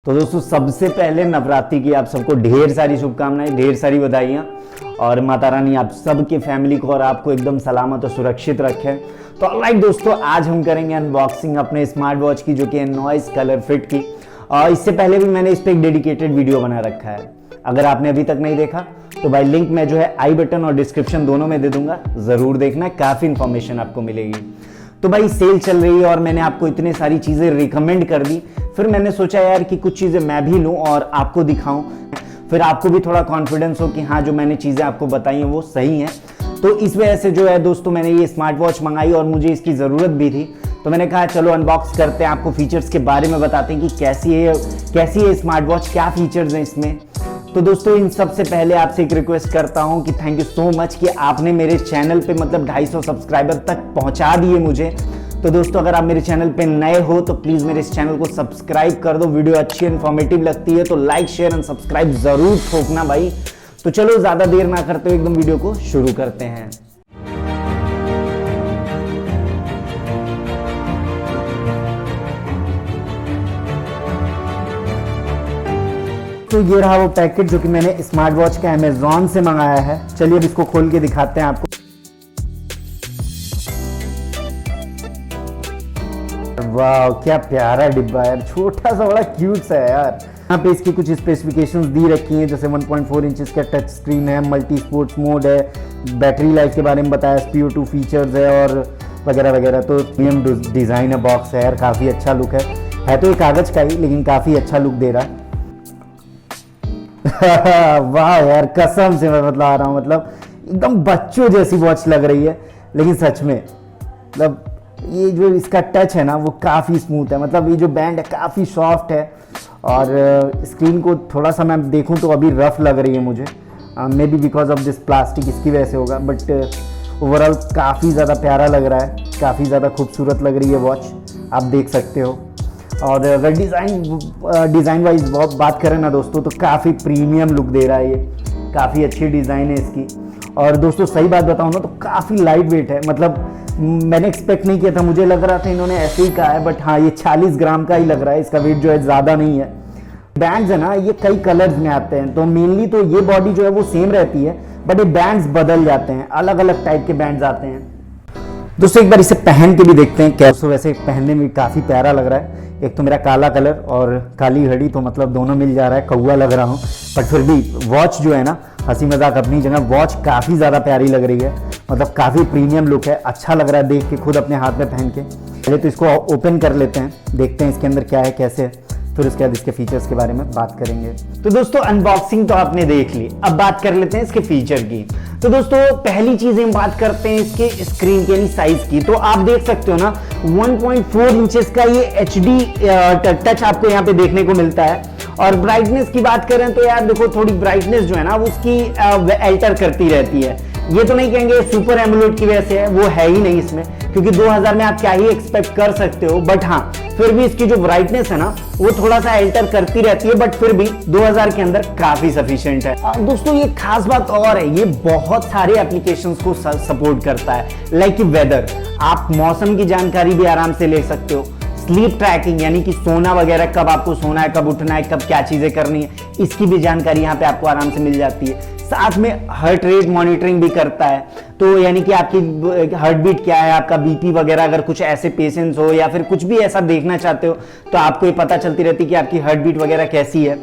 तो दोस्तों सबसे पहले नवरात्रि की आप सबको ढेर सारी शुभकामनाएं, ढेर सारी बधाइयाँ और माता रानी आप सबके फैमिली को और आपको एकदम सलामत और सुरक्षित रखें। तो ऑलराइट दोस्तों, आज हम करेंगे अनबॉक्सिंग अपने स्मार्ट वॉच की जो कि है नॉइस कलर फिट की। और इससे पहले भी मैंने इस पर एक डेडिकेटेड वीडियो बना रखा है, अगर आपने अभी तक नहीं देखा तो भाई लिंक मैं जो है आई बटन और डिस्क्रिप्शन दोनों में दे दूंगा, जरूर देखना, काफ़ी इंफॉर्मेशन आपको मिलेगी। तो भाई सेल चल रही है और मैंने आपको इतनी सारी चीज़ें रिकमेंड कर दी, फिर मैंने सोचा यार कि कुछ चीज़ें मैं भी लूँ और आपको दिखाऊं, फिर आपको भी थोड़ा कॉन्फिडेंस हो कि हाँ जो मैंने चीज़ें आपको बताई हैं वो सही हैं। तो इस वजह से जो है दोस्तों मैंने ये स्मार्ट वॉच मंगाई और मुझे इसकी ज़रूरत भी थी, तो मैंने कहा चलो अनबॉक्स करते हैं, आपको फीचर्स के बारे में बताते हैं कि कैसी है स्मार्ट वॉच, क्या फीचर्स हैं इसमें। तो दोस्तों इन सबसे पहले आपसे एक रिक्वेस्ट करता हूं कि थैंक यू सो मच कि आपने मेरे चैनल पे मतलब 250 सब्सक्राइबर तक पहुंचा दिए मुझे। तो दोस्तों अगर आप मेरे चैनल पे नए हो तो प्लीज़ मेरे इस चैनल को सब्सक्राइब कर दो, वीडियो अच्छी इन्फॉर्मेटिव लगती है तो लाइक शेयर एंड सब्सक्राइब ज़रूर ठोकना भाई। तो चलो ज़्यादा देर ना करते हुए एकदम वीडियो को शुरू करते हैं। तो ये रहा वो पैकेट जो कि मैंने स्मार्ट वॉच का अमेज़ॉन से मंगाया है। चलिए अब इसको खोल के दिखाते हैं आपको। वाह क्या प्यारा डिब्बा है यार, छोटा सा बड़ा क्यूट सा है यार। यहाँ पे इसकी कुछ स्पेसिफिकेशंस दी रखी हैं, जैसे 1.4 इंचेस का टच स्क्रीन है, मल्टी स्पोर्ट्स मोड है, बैटरी लाइफ के बारे में बताया, SPO2 फीचर्स है और वगैरह वगैरह। तो प्रीमियम डिज़ाइन है, बॉक्स है यार, काफ़ी अच्छा लुक है तो ये कागज़ का ही लेकिन काफ़ी अच्छा लुक दे रहा है। वाह यार कसम से मैं बतला रहा हूँ, मतलब एकदम बच्चों जैसी वॉच लग रही है, लेकिन सच में मतलब ये जो इसका टच है ना वो काफ़ी स्मूथ है, मतलब ये जो बैंड है काफ़ी सॉफ्ट है और स्क्रीन को थोड़ा सा मैं देखूं तो अभी रफ लग रही है मुझे, may be because of this plastic, इसकी वजह से होगा, बट ओवरऑल काफ़ी ज़्यादा प्यारा लग रहा है, काफ़ी ज़्यादा खूबसूरत लग रही है वॉच, आप देख सकते हो। और अगर डिज़ाइन वाइज बात करें ना दोस्तों तो काफ़ी प्रीमियम लुक दे रहा है, ये काफ़ी अच्छी डिज़ाइन है इसकी। और दोस्तों सही बात बताऊँ ना तो काफ़ी लाइट वेट है, मतलब मैंने एक्सपेक्ट नहीं किया था, मुझे लग रहा था इन्होंने ऐसे ही कहा है, बट हाँ ये 40 ग्राम का ही लग रहा है, इसका वेट जो है ज़्यादा नहीं है। बैंड्स है ना ये कई कलर्स में आते हैं, तो मेनली तो ये बॉडी जो है वो सेम रहती है, बट ये बैंड्स बदल जाते हैं, अलग अलग टाइप के बैंड्स आते हैं। दोस्तों एक बार इसे पहन के भी देखते हैं कैसे। वैसे पहनने में काफ़ी प्यारा लग रहा है, एक तो मेरा काला कलर और काली घड़ी, तो मतलब दोनों मिल जा रहा है, कौआ लग रहा हूँ, बट फिर भी वॉच जो है ना, हंसी मजाक अपनी जगह, वॉच काफ़ी ज़्यादा प्यारी लग रही है, मतलब काफ़ी प्रीमियम लुक है, अच्छा लग रहा है देख के खुद अपने हाथ में पहन के। पहले तो इसको ओपन कर लेते हैं, देखते हैं इसके अंदर क्या है कैसे है, फिर उसके बाद इसके फीचर्स के बारे में बात करेंगे। तो दोस्तों अनबॉक्सिंग तो आपने देख ली, अब बात कर लेते हैं इसके फीचर की। तो दोस्तों पहली चीज हम बात करते हैं इसके स्क्रीन के यानी साइज की। तो आप देख सकते हो ना 1.4 इंचेस का ये HD टच आपको यहाँ पे देखने को मिलता है। और ब्राइटनेस की बात करें तो यार देखो थोड़ी ब्राइटनेस जो है ना उसकी अल्टर करती रहती है, ये तो नहीं कहेंगे सुपर एमोलेड की वजह से है, वो है ही नहीं इसमें, क्योंकि 2000 में आप क्या ही एक्सपेक्ट कर सकते हो, बट हाँ फिर भी इसकी जो ब्राइटनेस है ना वो थोड़ा सा अल्टर करती रहती है, बट फिर भी 2000 के अंदर काफी सफिशिएंट है। दोस्तों ये खास बात और है, ये बहुत सारे एप्लीकेशंस को सपोर्ट करता है, लाइक वेदर, आप मौसम की जानकारी भी आराम से ले सकते हो, स्लीप ट्रैकिंग यानी कि सोना वगैरह, कब आपको सोना है, कब उठना है, कब क्या चीजें करनी है, इसकी भी जानकारी यहाँ पे आपको आराम से मिल जाती है। साथ में हार्ट रेट मॉनिटरिंग भी करता है, तो यानी कि आपकी हार्ट बीट क्या है, आपका बीपी वगैरह, अगर कुछ ऐसे पेशेंट्स हो या फिर कुछ भी ऐसा देखना चाहते हो तो आपको ये पता चलती रहती है कि आपकी हार्ट बीट वगैरह कैसी है।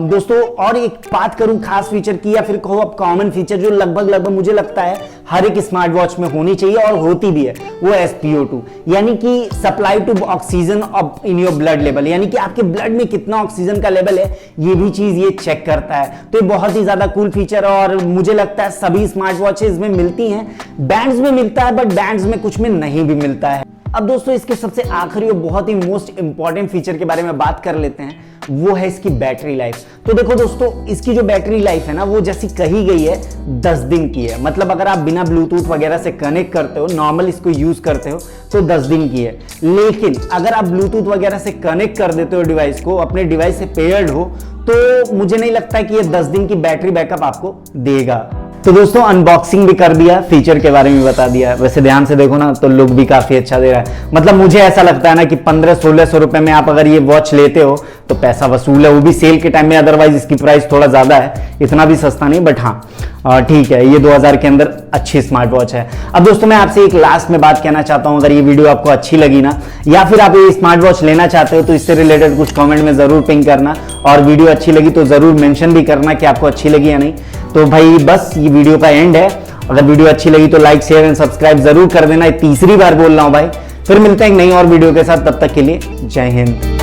दोस्तों और एक बात करूं खास फीचर की या फिर कहो अब कॉमन फीचर जो लगभग मुझे लगता है हर एक स्मार्ट वॉच में होनी चाहिए और होती भी है, वो SPO2 यानी कि supply to oxygen in your blood level, यानी कि आपके ब्लड में कितना ऑक्सीजन का लेवल है ये भी चीज ये चेक करता है। तो ये बहुत ही ज्यादा कूल फीचर और मुझे लगता है सभी स्मार्ट वॉचेज में मिलती हैं, बैंड्स में मिलता है बट बैंड्स में कुछ में नहीं भी मिलता है। अब दोस्तों इसके सबसे आखिरी और बहुत ही मोस्ट इंपॉर्टेंट फीचर के बारे में बात कर लेते हैं, वो है इसकी बैटरी लाइफ। तो देखो दोस्तों इसकी जो बैटरी लाइफ है ना वो जैसी कही गई है 10 दिन की है, मतलब अगर आप बिना ब्लूटूथ वगैरह से कनेक्ट करते हो, नॉर्मल इसको यूज करते हो तो 10 दिन की है, लेकिन अगर आप ब्लूटूथ वगैरह से कनेक्ट कर देते हो डिवाइस को, अपने डिवाइस से पेयर्ड हो, तो मुझे नहीं लगता कि ये 10 दिन की बैटरी बैकअप आपको देगा। तो दोस्तों अनबॉक्सिंग भी कर दिया, फीचर के बारे में बता दिया। वैसे ध्यान से देखो ना तो लुक भी काफी अच्छा दे रहा है। मतलब मुझे ऐसा लगता है ना कि 1500-1600 रुपए में आप अगर ये वॉच लेते हो तो पैसा वसूल है, वो भी सेल के टाइम में। अदरवाइज इसकी प्राइस थोड़ा ज्यादा है, इतना भी सस्ता नहीं, बट हाँ ठीक है, ये 2000 के अंदर अच्छी स्मार्ट वॉच है। अब दोस्तों मैं आपसे एक लास्ट में बात कहना चाहता हूं, अगर ये वीडियो आपको अच्छी लगी ना, या फिर आप ये स्मार्ट वॉच लेना चाहते हो, तो इससे रिलेटेड कुछ कमेंट में जरूर पिंग करना, और वीडियो अच्छी लगी तो जरूर मेंशन भी करना कि आपको अच्छी लगी या नहीं। तो भाई बस ये वीडियो का एंड है। अगर वीडियो अच्छी लगी तो लाइक शेयर एंड सब्सक्राइब जरूर कर देना, तीसरी बार बोल रहा हूं भाई। फिर मिलते हैं एक नई और वीडियो के साथ, तब तक के लिए जय हिंद।